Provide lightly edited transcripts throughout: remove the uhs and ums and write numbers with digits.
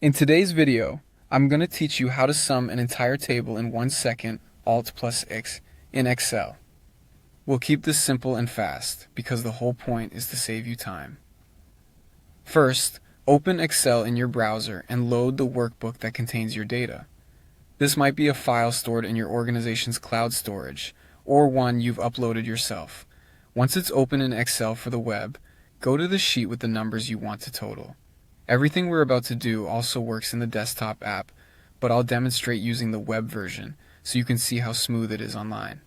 In today's video, I'm going to teach you how to sum an entire table in 1 second, Alt plus X, in Excel. We'll keep this simple and fast, because the whole point is to save you time. First, open Excel in your browser and load the workbook that contains your data. This might be a file stored in your organization's cloud storage, or one you've uploaded yourself. Once it's open in Excel for the web, go to the sheet with the numbers you want to total. Everything we're about to do also works in the desktop app, but I'll demonstrate using the web version so you can see how smooth it is online.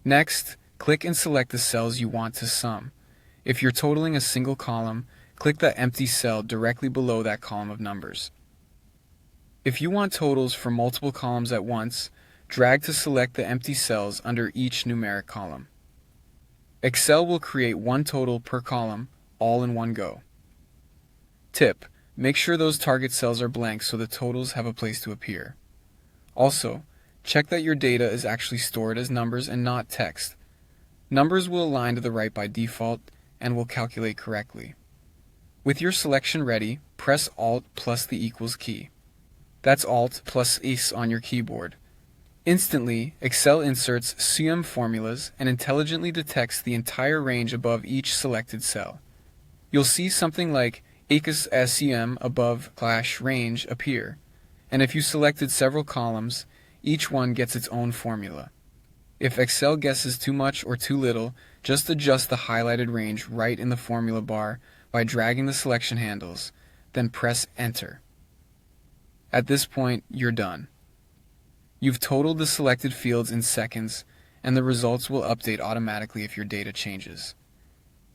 Next, click and select the cells you want to sum. If you're totaling a single column, click the empty cell directly below that column of numbers. If you want totals for multiple columns at once, drag to select the empty cells under each numeric column. Excel will create one total per column, all in one go. Tip: make sure those target cells are blank so the totals have a place to appear. Also, check that your data is actually stored as numbers and not text. Numbers will align to the right by default and will calculate correctly. With your selection ready, press Alt plus the equals key. That's Alt plus is on your keyboard. Instantly, Excel inserts SUM formulas and intelligently detects the entire range above each selected cell. You'll see something like equals SUM above /range appear, and if you selected several columns, each one gets its own formula. If Excel guesses too much or too little, just adjust the highlighted range right in the formula bar by dragging the selection handles, then press Enter. At this point, you're done. You've totaled the selected fields in seconds, and the results will update automatically if your data changes.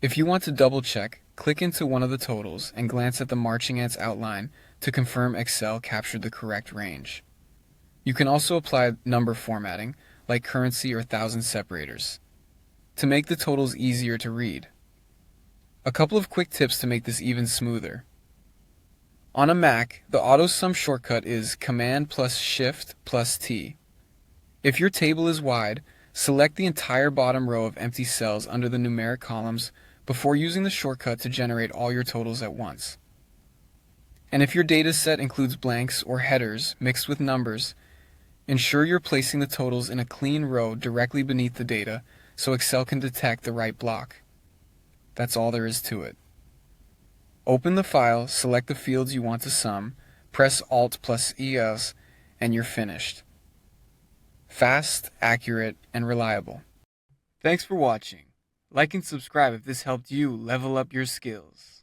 If you want to double-check, click into one of the totals and glance at the marching ants outline to confirm Excel captured the correct range. You can also apply number formatting, like currency or thousand separators, to make the totals easier to read. A couple of quick tips to make this even smoother. On a Mac, the AutoSum shortcut is Command plus Shift plus T. If your table is wide, select the entire bottom row of empty cells under the numeric columns before using the shortcut to generate all your totals at once. And if your data set includes blanks or headers mixed with numbers, ensure you're placing the totals in a clean row directly beneath the data so Excel can detect the right block. That's all there is to it. Open the file, select the fields you want to sum, press Alt plus ES, and you're finished. Fast, accurate, and reliable. Thanks for watching. Like and subscribe if this helped you level up your skills.